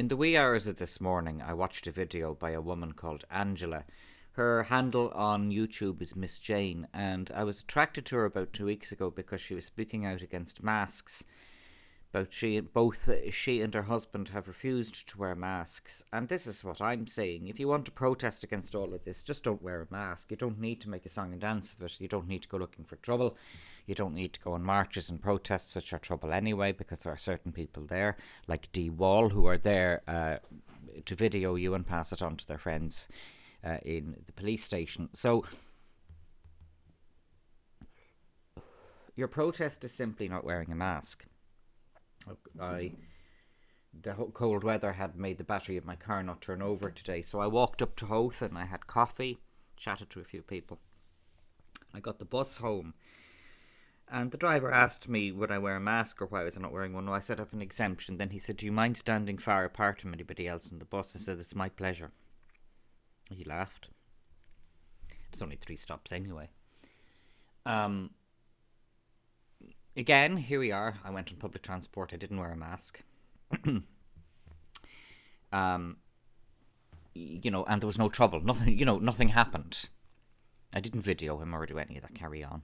In the wee hours of this morning, I watched a video by a woman called Angela. Her handle on YouTube is Miss Jane, and I was attracted to her about 2 weeks ago because she was speaking out against masks. Both she and her husband have refused to wear masks, and this is what I'm saying. If you want to protest against all of this, just don't wear a mask. You don't need to make a song and dance of it. You don't need to go looking for trouble. You don't need to go on marches and protests, which are trouble anyway, because there are certain people there, like Dee Wall, who are there to video you and pass it on to their friends in the police station. So your protest is simply not wearing a mask. The cold weather had made the battery of my car not turn over today, so I walked up to Howth and I had coffee, chatted to a few people. I got the bus home, and the driver asked me would I wear a mask or why was I not wearing one. No, I set up an exemption. Then he said, "Do you mind standing far apart from anybody else in the bus?" I said, "It's my pleasure." He laughed. It's only 3 stops anyway. Again, here we are. I went on public transport. I didn't wear a mask. And there was no trouble. Nothing happened. I didn't video him or do any of that carry on,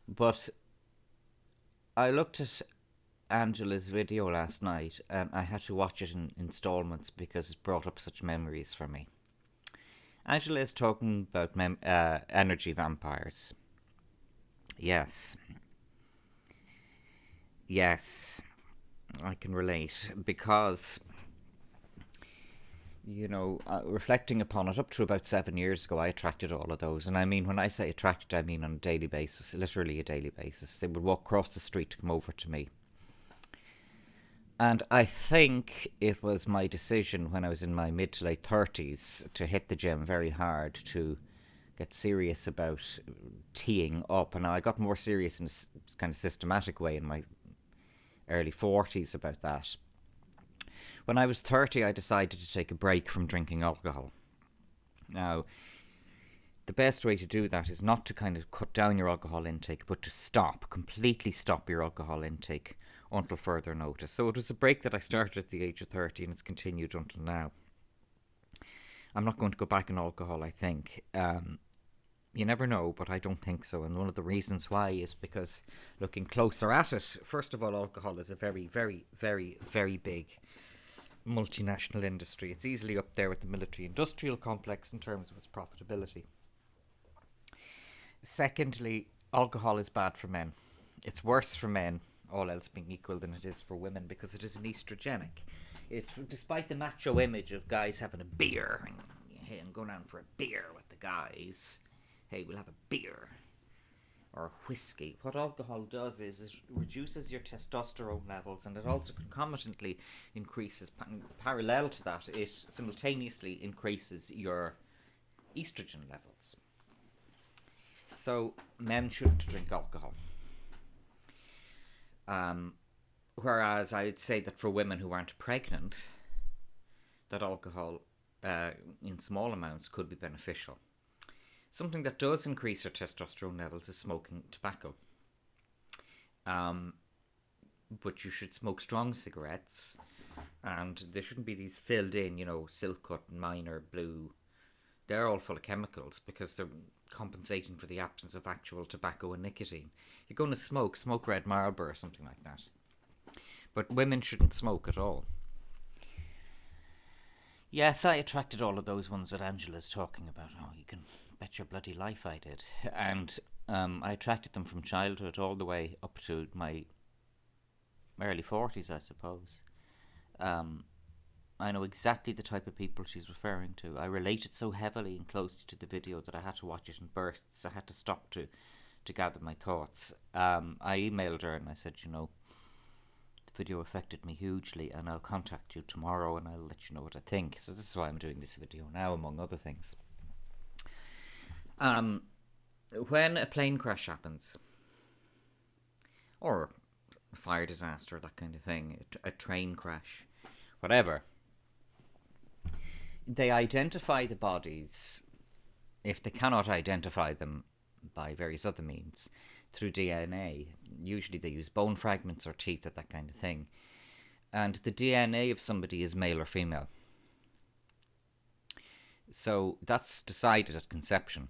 But I looked at Angela's video last night and I had to watch it in installments because it brought up such memories for me. Angela is talking about energy vampires. Yes, I can relate because, reflecting upon it, up to about 7 years ago, I attracted all of those. And I mean, when I say attracted, I mean on a daily basis, literally a daily basis. They would walk across the street to come over to me. And I think it was my decision when I was in my mid to late 30s to hit the gym very hard, to get serious about teeing up. And I got more serious in a kind of systematic way in my early 40s about that. When I was 30, I decided to take a break from drinking alcohol. Now, the best way to do that is not to kind of cut down your alcohol intake, but to completely stop your alcohol intake until further notice. So it was a break that I started at the age of 30 and it's continued until now. I'm not going to go back on alcohol, I think. You never know, but I don't think so. And one of the reasons why is because looking closer at it, first of all, alcohol is a very, very, very, very big multinational industry. It's easily up there with the military-industrial complex in terms of its profitability. Secondly, alcohol is bad for men. It's worse for men, all else being equal, than it is for women because it is an estrogenic. Despite the macho image of guys having a beer and going out for a beer with the guys, hey, we'll have a beer or a whiskey. What alcohol does is it reduces your testosterone levels, and it also concomitantly increases, parallel to that, it simultaneously increases your estrogen levels. So men shouldn't drink alcohol. Whereas I'd say that for women who aren't pregnant, that alcohol in small amounts could be beneficial. Something that does increase your testosterone levels is smoking tobacco. But you should smoke strong cigarettes, and there shouldn't be these filled in, Silk Cut, Minor, Blue. They're all full of chemicals because they're compensating for the absence of actual tobacco and nicotine. You're going to smoke Red Marlboro or something like that. But women shouldn't smoke at all. Yes, I attracted all of those ones that Angela's talking about. Oh, you can bet your bloody life I did. And I attracted them from childhood all the way up to my early 40s, I suppose. I know exactly the type of people she's referring to. I related so heavily and closely to the video that I had to watch it in bursts. I had to stop to gather my thoughts. I emailed her and I said, the video affected me hugely and I'll contact you tomorrow and I'll let you know what I think. So this is why I'm doing this video now, among other things. When a plane crash happens, or a fire disaster, that kind of thing, a train crash, whatever, they identify the bodies, if they cannot identify them by various other means, through DNA. Usually they use bone fragments or teeth or that kind of thing. and the DNA of somebody is male or female. So that's decided at conception.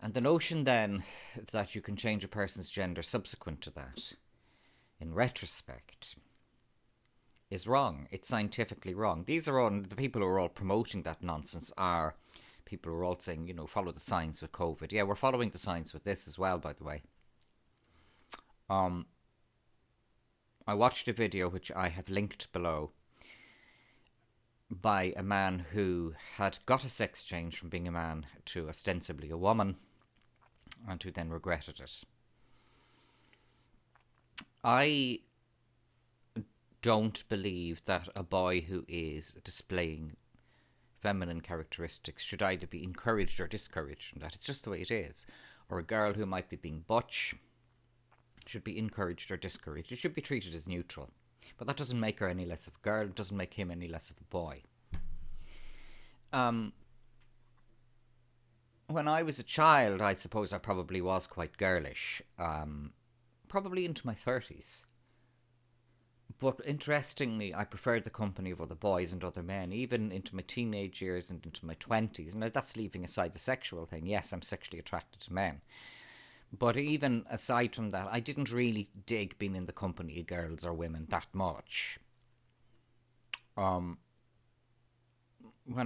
And the notion then that you can change a person's gender subsequent to that, in retrospect, is wrong. It's scientifically wrong. These are all, the people who are all promoting that nonsense are people who are all saying, follow the science with COVID. Yeah, we're following the science with this as well, by the way. I watched a video which I have linked below by a man who had got a sex change from being a man to ostensibly a woman, and who then regretted it. I don't believe that a boy who is displaying feminine characteristics should either be encouraged or discouraged from that. It's just the way it is. Or a girl who might be being butch should be encouraged or discouraged. It should be treated as neutral. But that doesn't make her any less of a girl. It doesn't make him any less of a boy. When I was a child, I suppose I probably was quite girlish. Probably into my 30s. But interestingly, I preferred the company of other boys and other men, even into my teenage years and into my 20s. Now, that's leaving aside the sexual thing. Yes, I'm sexually attracted to men. But even aside from that, I didn't really dig being in the company of girls or women that much. When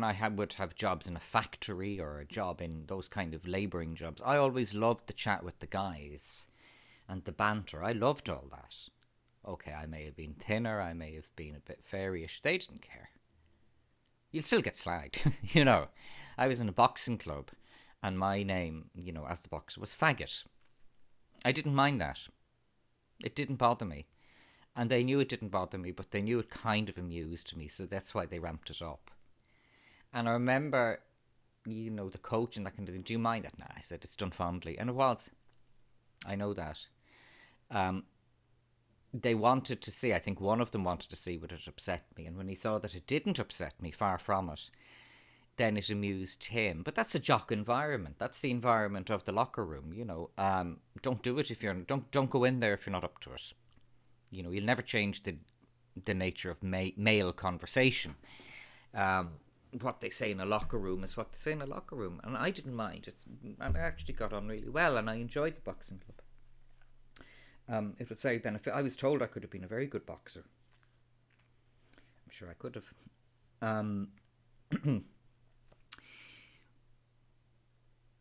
I would have jobs in a factory or a job in those kind of labouring jobs, I always loved the chat with the guys and the banter. I loved all that. Okay, I may have been thinner, I may have been a bit fairyish. They didn't care. You'll still get slagged, I was in a boxing club, and my name, as the boxer, was Faggot. I didn't mind that. It didn't bother me. And they knew it didn't bother me, but they knew it kind of amused me, so that's why they ramped it up. And I remember, the coach and that kind of thing, do you mind that? Nah, I said, it's done fondly. And it was. I know that. They wanted to see, I think one of them wanted to see would it upset me. And when he saw that it didn't upset me, far from it, then it amused him. But that's a jock environment. That's the environment of the locker room, Don't do it if you're, don't go in there if you're not up to it. You'll never change the nature of male conversation. What they say in a locker room is what they say in a locker room. And I didn't mind it. And I actually got on really well, and I enjoyed the boxing club. It was very beneficial. I was told I could have been a very good boxer. I'm sure I could have.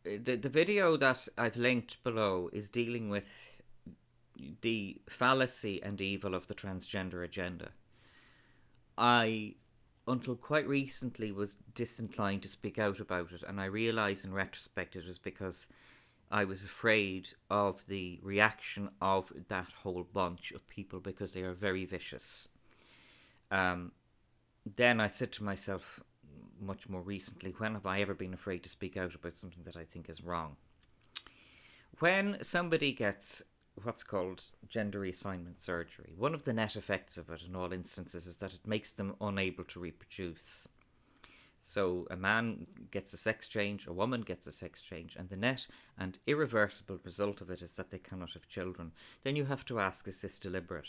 The video that I've linked below is dealing with the fallacy and evil of the transgender agenda. I, until quite recently, was disinclined to speak out about it, and I realise in retrospect it was because I was afraid of the reaction of that whole bunch of people, because they are very vicious. Then I said to myself much more recently, when have I ever been afraid to speak out about something that I think is wrong? When somebody gets what's called gender reassignment surgery, one of the net effects of it in all instances is that it makes them unable to reproduce. So a man gets a sex change, a woman gets a sex change, and the net and irreversible result of it is that they cannot have children. Then you have to ask, is this deliberate?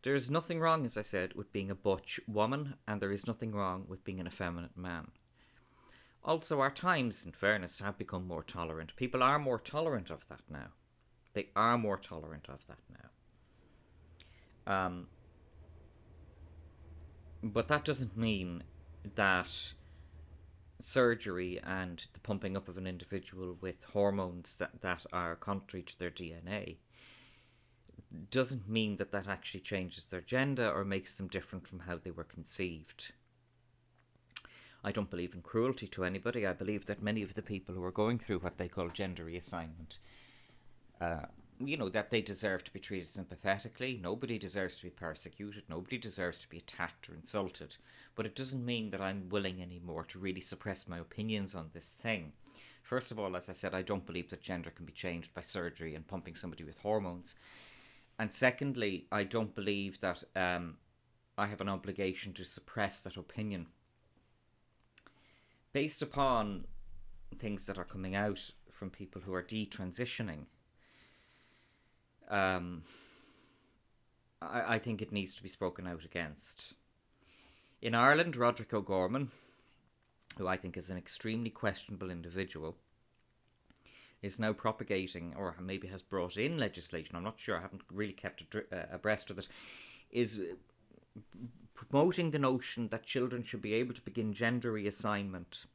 There is nothing wrong, as I said, with being a butch woman, and there is nothing wrong with being an effeminate man. Also, our times, in fairness, have become more tolerant. People are more tolerant of that now. They are more tolerant of that now. But that doesn't mean that surgery and the pumping up of an individual with hormones that are contrary to their DNA doesn't mean that actually changes their gender or makes them different from how they were conceived. I don't believe in cruelty to anybody. I believe that many of the people who are going through what they call gender reassignment, that they deserve to be treated sympathetically. Nobody deserves to be persecuted. Nobody deserves to be attacked or insulted. But it doesn't mean that I'm willing anymore to really suppress my opinions on this thing. First of all, as I said, I don't believe that gender can be changed by surgery and pumping somebody with hormones. And secondly, I don't believe that I have an obligation to suppress that opinion. Based upon things that are coming out from people who are detransitioning, I think it needs to be spoken out against. In Ireland, Roderick O'Gorman, who I think is an extremely questionable individual, is now propagating, or maybe has brought in legislation, I'm not sure, I haven't really kept abreast of it, is promoting the notion that children should be able to begin gender reassignment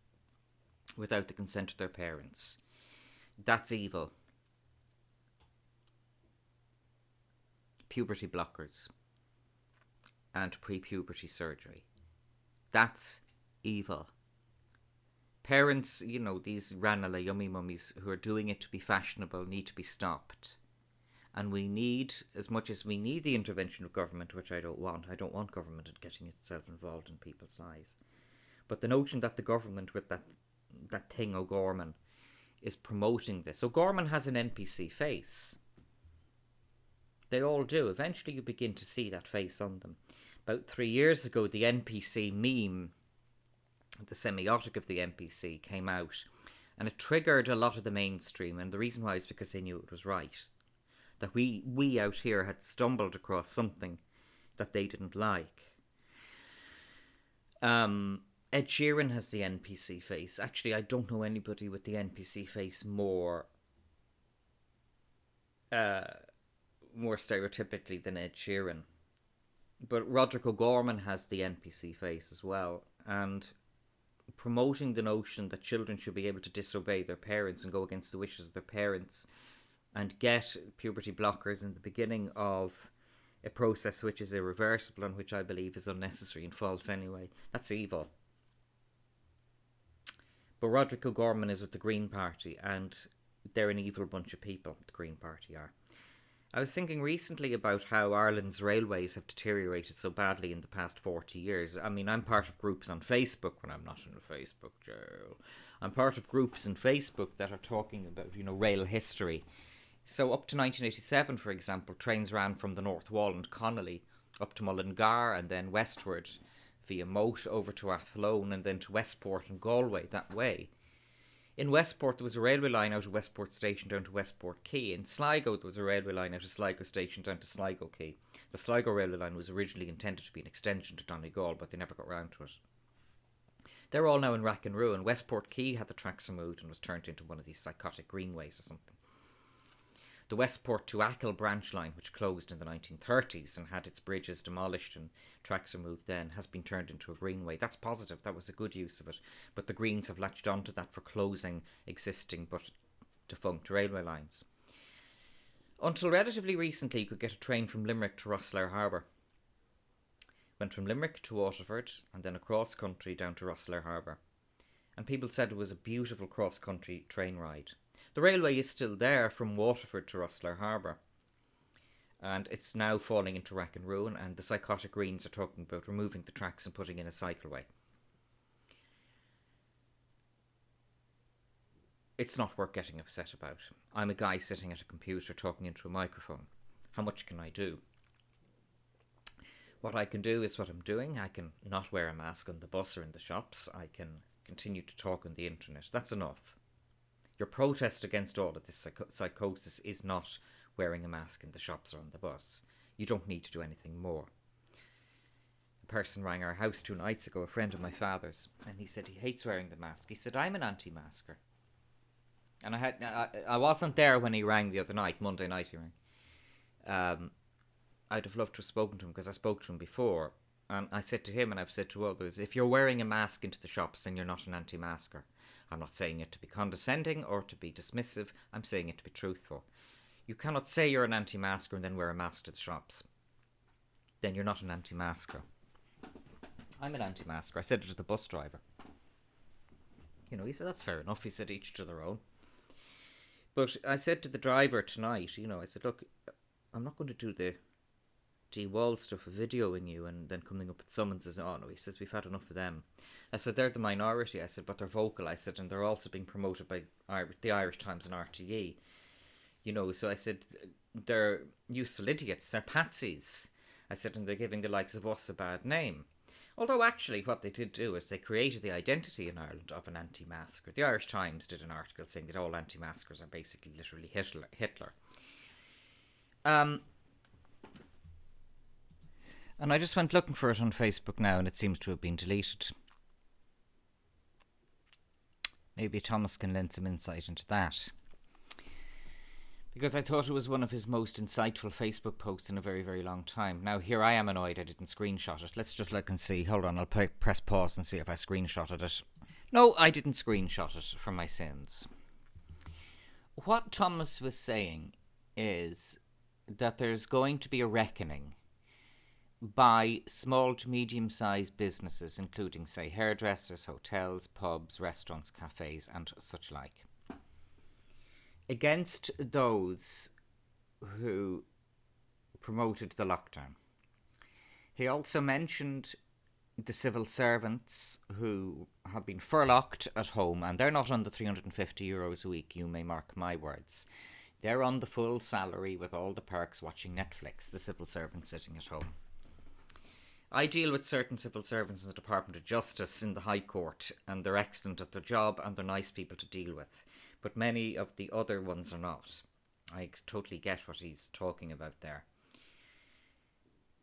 without the consent of their parents. That's evil. Puberty blockers and pre-puberty surgery. That's evil. Parents, these ranala yummy mummies who are doing it to be fashionable need to be stopped. And we need, as much as we need the intervention of government, which I don't want government getting itself involved in people's lives. But the notion that the government with that thing O'Gorman is promoting this. O'Gorman has an NPC face. They all do. Eventually you begin to see that face on them. About 3 years ago, the NPC meme, the semiotic of the NPC, came out, and it triggered a lot of the mainstream, and the reason why is because they knew it was right. That we out here had stumbled across something that they didn't like. Ed Sheeran has the NPC face. Actually, I don't know anybody with the NPC face more stereotypically than Ed Sheeran. But Roderick O'Gorman has the NPC face as well, and promoting the notion that children should be able to disobey their parents and go against the wishes of their parents and get puberty blockers in the beginning of a process which is irreversible and which I believe is unnecessary and false anyway. That's evil. But Roderick O'Gorman is with the Green Party, and they're an evil bunch of people, the Green Party are. I was thinking recently about how Ireland's railways have deteriorated so badly in the past 40 years. I mean, I'm part of groups on Facebook when I'm not in a Facebook jail. I'm part of groups in Facebook that are talking about, rail history. So up to 1987, for example, trains ran from the North Wall and Connolly up to Mullingar and then westward via Moat over to Athlone and then to Westport and Galway that way. In Westport, there was a railway line out of Westport Station down to Westport Quay. In Sligo, there was a railway line out of Sligo Station down to Sligo Quay. The Sligo railway line was originally intended to be an extension to Donegal, but they never got round to it. They're all now in rack and ruin. Westport Quay had the tracks removed and was turned into one of these psychotic greenways or something. The Westport to Achill branch line, which closed in the 1930s and had its bridges demolished and tracks removed then, has been turned into a greenway. That's positive. That was a good use of it. But the Greens have latched onto that for closing existing but defunct railway lines. Until relatively recently, you could get a train from Limerick to Rosslare Harbour. Went from Limerick to Waterford and then across country down to Rosslare Harbour. And people said it was a beautiful cross-country train ride. The railway is still there from Waterford to Rosslare Harbour. And it's now falling into rack and ruin, and the psychotic Greens are talking about removing the tracks and putting in a cycleway. It's not worth getting upset about. I'm a guy sitting at a computer talking into a microphone. How much can I do? What I can do is what I'm doing. I can not wear a mask on the bus or in the shops. I can continue to talk on the internet. That's enough. Your protest against all of this psychosis is not wearing a mask in the shops or on the bus. You don't need to do anything more. A person rang our house 2 nights ago, a friend of my father's, and he said he hates wearing the mask. He said, I'm an anti-masker. And I wasn't there when he rang the other night, Monday night he rang. I'd have loved to have spoken to him because I spoke to him before. And I said to him, and I've said to others, if you're wearing a mask into the shops, then you're not an anti-masker. I'm not saying it to be condescending or to be dismissive. I'm saying it to be truthful. You cannot say you're an anti-masker and then wear a mask to the shops. Then you're not an anti-masker. I'm an anti-masker. I said it to the bus driver. He said, that's fair enough. He said, each to their own. But I said to the driver tonight, I said, look, I'm not going to do the Wall stuff of videoing you and then coming up with summonses. Oh no, he says, we've had enough of them. I said, they're the minority. I said, but they're vocal. I said, and they're also being promoted by the Irish Times and RTE. So I said, they're useful idiots. They're patsies. I said, and they're giving the likes of us a bad name. Although actually what they did do is they created the identity in Ireland of an anti-masker. The Irish Times did an article saying that all anti-maskers are basically literally Hitler. And I just went looking for it on Facebook now, and it seems to have been deleted. Maybe Thomas can lend some insight into that. Because I thought it was one of his most insightful Facebook posts in a very, very long time. Now, here I am annoyed I didn't screenshot it. Let's just look and see. Hold on, I'll press pause and see if I screenshotted it. No, I didn't screenshot it for my sins. What Thomas was saying is that there's going to be a reckoning by small to medium-sized businesses, including, say, hairdressers, hotels, pubs, restaurants, cafes, and such like, against those who promoted the lockdown. He also mentioned the civil servants who have been furloughed at home, and they're not on the €350 a week, you may mark my words. They're on the full salary with all the perks watching Netflix, the civil servants sitting at home. I deal with certain civil servants in the Department of Justice in the High Court, and they're excellent at their job and they're nice people to deal with. But many of the other ones are not. I totally get what he's talking about there.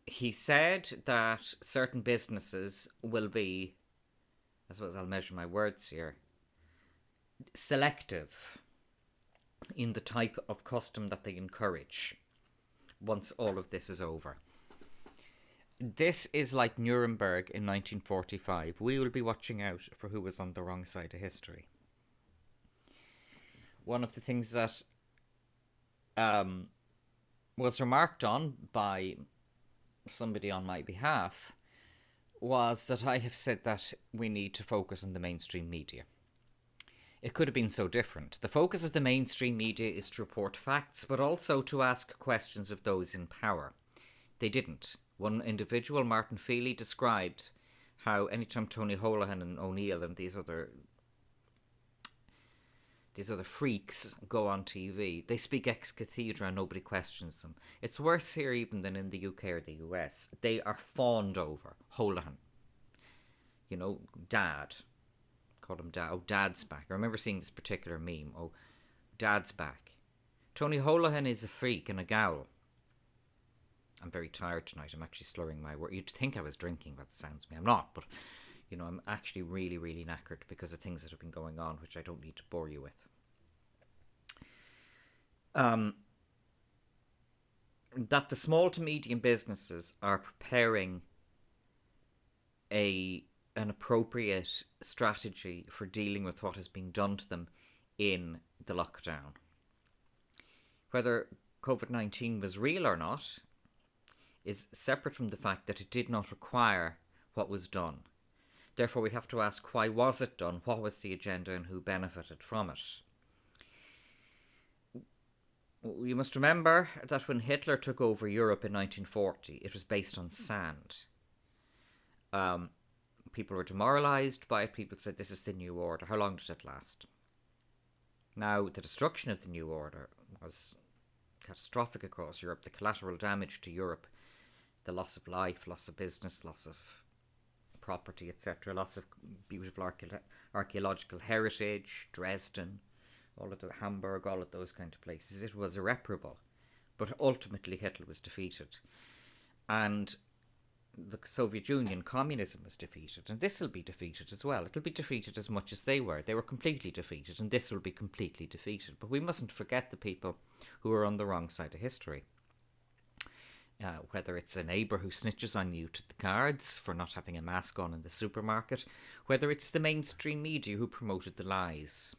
He said that certain businesses will be, I suppose I'll measure my words here, selective in the type of custom that they encourage once all of this is over. This is like Nuremberg in 1945. We will be watching out for who was on the wrong side of history. One of the things that was remarked on by somebody on my behalf was that I have said that we need to focus on the mainstream media. It could have been so different. The focus of the mainstream media is to report facts, but also to ask questions of those in power. They didn't. One individual, Martin Feely, described how anytime Tony Holohan and O'Neill and these other freaks go on TV, they speak ex cathedra and nobody questions them. It's worse here even than in the UK or the US. They are fawned over. Holohan. You know, Dad. Call him Dad. Oh, Dad's back. I remember seeing this particular meme. Oh, Dad's back. Tony Holohan is a freak and a gowl. I'm very tired tonight. I'm actually slurring my words. You'd think I was drinking, but it sounds me. I'm not, but you know, I'm actually really, really knackered because of things that have been going on, which I don't need to bore you with. That the small to medium businesses are preparing an appropriate strategy for dealing with what has been done to them in the lockdown. Whether COVID-19 was real or not is separate from the fact that it did not require what was done. Therefore, we have to ask, why was it done? What was the agenda and who benefited from it? You must remember that when Hitler took over Europe in 1940, it was based on sand. People were demoralised by it. People said, this is the new order. How long did it last? Now, the destruction of the new order was catastrophic across Europe. The collateral damage to Europe, the loss of life, loss of business, loss of property, etc., loss of beautiful archaeological heritage, Dresden, all of the Hamburg, all of those kind of places. It was irreparable. But ultimately Hitler was defeated. And the Soviet Union, communism was defeated. And this will be defeated as well. It'll be defeated as much as they were. They were completely defeated, and this will be completely defeated. But we mustn't forget the people who are on the wrong side of history. Whether it's a neighbour who snitches on you to the guards for not having a mask on in the supermarket, whether it's the mainstream media who promoted the lies,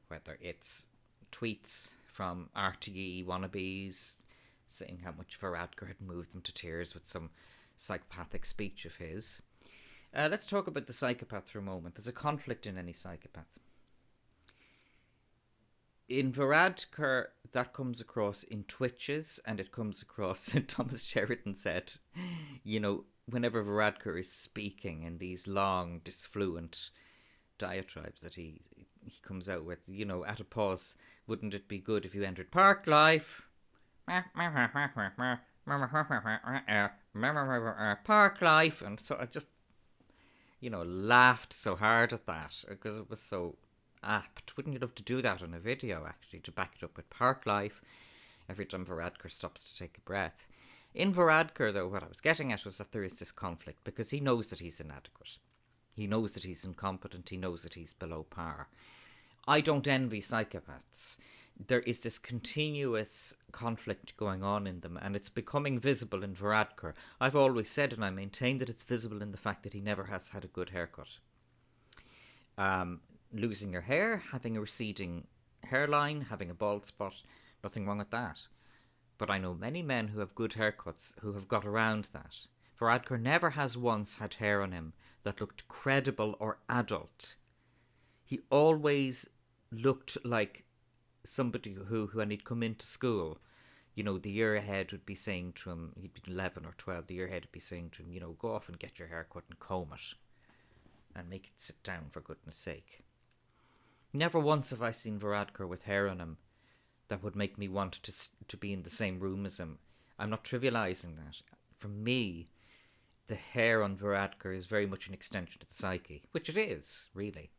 whether it's tweets from RTE wannabes saying how much Varadkar had moved them to tears with some psychopathic speech of his. Let's talk about the psychopath for a moment. There's a conflict in any psychopath. In Varadkar, that comes across in twitches, and it comes across, Thomas Sheridan said, you know, whenever Varadkar is speaking in these long, disfluent diatribes that he comes out with, you know, at a pause, wouldn't it be good if you entered Park Life? Park Life. And so I just, you know, laughed so hard at that because it was so apt. Wouldn't you love to do that on a video, actually, to back it up with Park Life every time Varadkar stops to take a breath? In Varadkar, though, what I was getting at was that there is this conflict because he knows that he's inadequate. He knows that he's incompetent. He knows that he's below par. I don't envy psychopaths. There is this continuous conflict going on in them, and it's becoming visible in Varadkar. I've always said, and I maintain, that it's visible in the fact that he never has had a good haircut. Losing your hair, having a receding hairline, having a bald spot, nothing wrong with that. But I know many men who have good haircuts who have got around that. Varadkar never has once had hair on him that looked credible or adult. He always looked like somebody who, when he'd come into school, you know, the year ahead would be saying to him, he'd be 11 or 12, the year ahead would be saying to him, you know, go off and get your hair cut and comb it and make it sit down, for goodness sake. Never once have I seen Varadkar with hair on him that would make me want to be in the same room as him. I'm not trivialising that. For me, the hair on Varadkar is very much an extension of the psyche, which it is, really.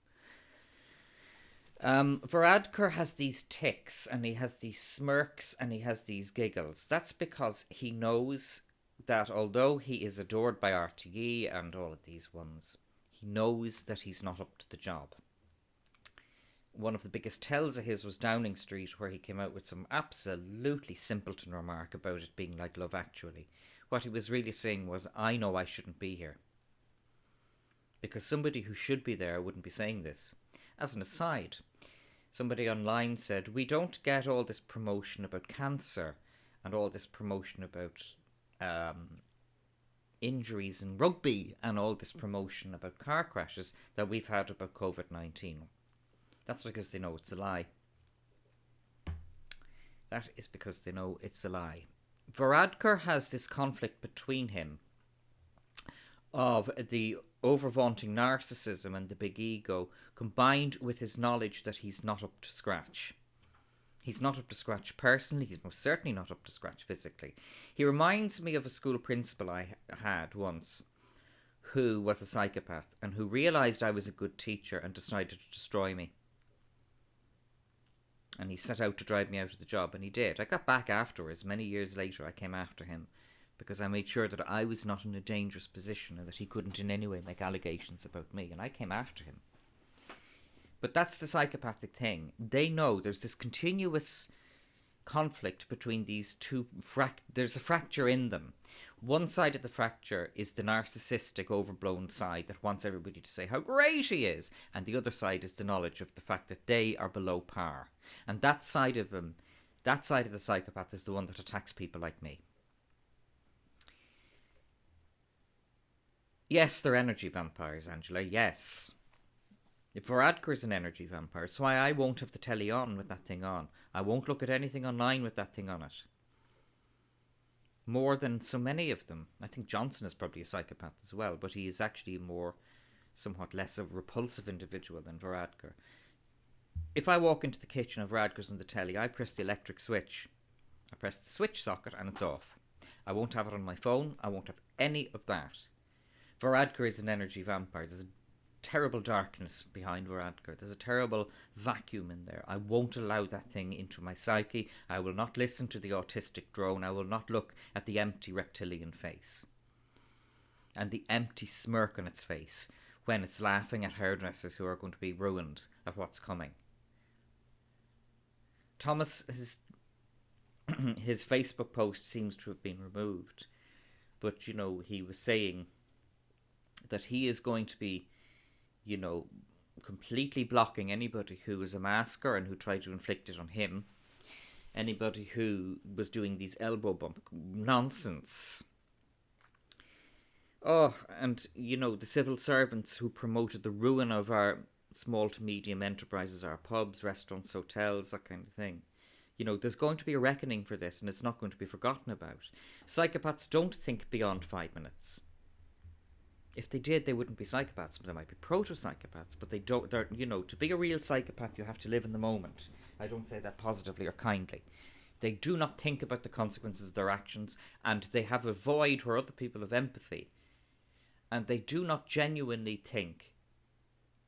Varadkar has these tics, and he has these smirks, and he has these giggles. That's because he knows that although he is adored by RTE and all of these ones, he knows that he's not up to the job. One of the biggest tells of his was Downing Street, where he came out with some absolutely simpleton remark about it being like Love Actually. What he was really saying was, I know I shouldn't be here. Because somebody who should be there wouldn't be saying this. As an aside, somebody online said, we don't get all this promotion about cancer and all this promotion about injuries in rugby and all this promotion about car crashes that we've had about COVID-19. That's because they know it's a lie. That is because they know it's a lie. Varadkar has this conflict between him of the over-vaunting narcissism and the big ego, combined with his knowledge that he's not up to scratch. He's not up to scratch personally, he's most certainly not up to scratch physically. He reminds me of a school principal I had once, who was a psychopath, and who realised I was a good teacher and decided to destroy me. And he set out to drive me out of the job, and he did. I got back afterwards. Many years later, I came after him because I made sure that I was not in a dangerous position and that he couldn't in any way make allegations about me, and I came after him. But that's the psychopathic thing. They know there's this continuous conflict between these two. There's a fracture in them. One side of the fracture is the narcissistic, overblown side that wants everybody to say how great he is, and the other side is the knowledge of the fact that they are below par. And that side of them, that side of the psychopath is the one that attacks people like me. Yes, they're energy vampires, Angela, yes. If Varadkar's an energy vampire, it's why I won't have the telly on with that thing on. I won't look at anything online with that thing on it. More than so many of them. I think Johnson is probably a psychopath as well, but he is actually somewhat less of a repulsive individual than Varadkar. If I walk into the kitchen of Varadkar's on the telly, I press the electric switch. I press the switch socket and it's off. I won't have it on my phone. I won't have any of that. Varadkar is an energy vampire. There's a terrible darkness behind Varadkar. There's a terrible vacuum in there. I won't allow that thing into my psyche. I will not listen to the autistic drone. I will not look at the empty reptilian face and the empty smirk on its face when it's laughing at hairdressers who are going to be ruined at what's coming. Thomas, his Facebook post seems to have been removed, but you know, he was saying that he is going to be, you know, completely blocking anybody who is a masker and who tried to inflict it on him. Anybody who was doing these elbow bump nonsense. Oh, and, you know, the civil servants who promoted the ruin of our small to medium enterprises, our pubs, restaurants, hotels, that kind of thing. You know, there's going to be a reckoning for this, and it's not going to be forgotten about. Psychopaths don't think beyond 5 minutes. If they did, they wouldn't be psychopaths. They might be proto-psychopaths, but they don't. They're, you know, to be a real psychopath, you have to live in the moment. I don't say that positively or kindly. They do not think about the consequences of their actions, and they have a void where other people have empathy. And they do not genuinely think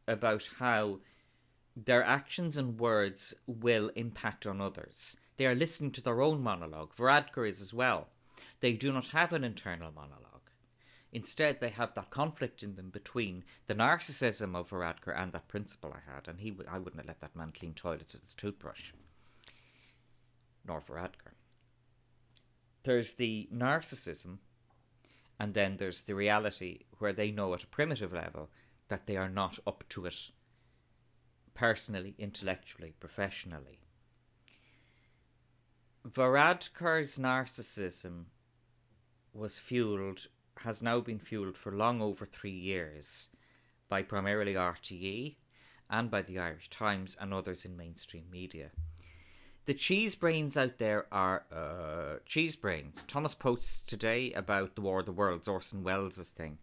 about how their actions and words will impact on others. They are listening to their own monologue. Varadkar is as well. They do not have an internal monologue. Instead, they have that conflict in them between the narcissism of Varadkar and that principal I had. And I wouldn't have let that man clean toilets with his toothbrush. Nor Varadkar. There's the narcissism, and then there's the reality where they know at a primitive level that they are not up to it personally, intellectually, professionally. Varadkar's narcissism has now been fueled for long over 3 years by primarily RTE and by the Irish Times and others in mainstream media. The cheese brains out there are cheese brains. Thomas posts today about the War of the Worlds, Orson Welles' thing,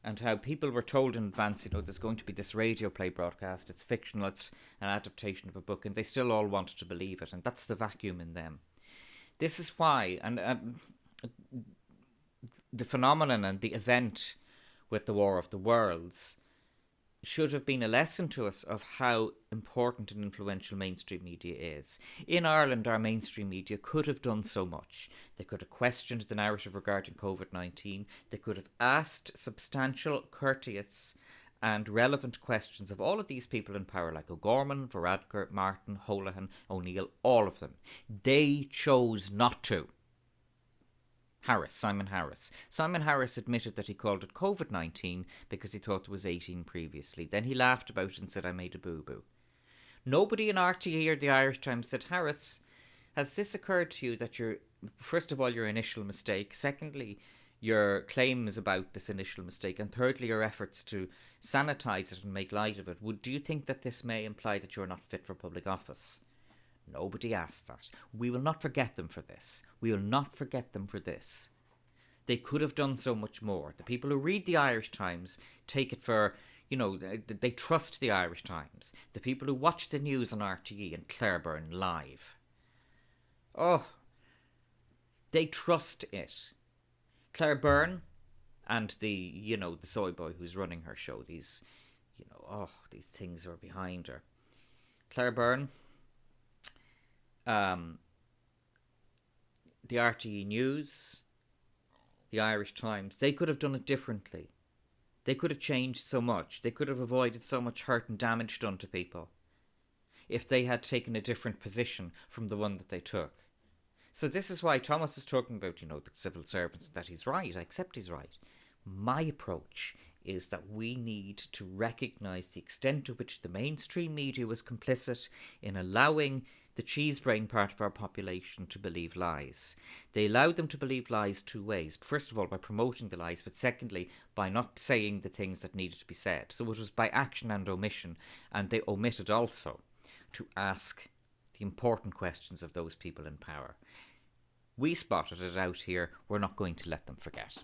and how people were told in advance, there's going to be this radio play broadcast, it's fictional, it's an adaptation of a book, and they still all wanted to believe it, and that's the vacuum in them. This is why, and the phenomenon and the event with the War of the Worlds should have been a lesson to us of how important and influential mainstream media is. In Ireland, our mainstream media could have done so much. They could have questioned the narrative regarding COVID-19. They could have asked substantial, courteous and relevant questions of all of these people in power, like O'Gorman, Varadkar, Martin, Holohan, O'Neill, all of them. They chose not to. Simon Harris. Simon Harris admitted that he called it COVID-19 because he thought there was 18 previously. Then he laughed about it and said, I made a boo-boo. Nobody in RTE or the Irish Times said, Harris, has this occurred to you that first of all, your initial mistake, secondly, your claims about this initial mistake, and thirdly, your efforts to sanitise it and make light of it, do you think that this may imply that you're not fit for public office? Nobody asked that. We will not forget them for this. We will not forget them for this. They could have done so much more. The people who read the Irish Times take it for, they trust the Irish Times. The people who watch the news on RTE and Clareburn live, they trust it. Claire Byrne and the soy boy who's running her show, these things are behind her. Claire Byrne, the RTE News, the Irish Times, they could have done it differently. They could have changed so much. They could have avoided so much hurt and damage done to people if they had taken a different position from the one that they took. So this is why Thomas is talking about, the civil servants, that he's right. I accept he's right. My approach is that we need to recognise the extent to which the mainstream media was complicit in allowing the cheese brain part of our population to believe lies. They allowed them to believe lies 2 ways. First of all, by promoting the lies, but secondly, by not saying the things that needed to be said. So it was by action and omission, and they omitted also to ask the important questions of those people in power. We spotted it out here. We're not going to let them forget.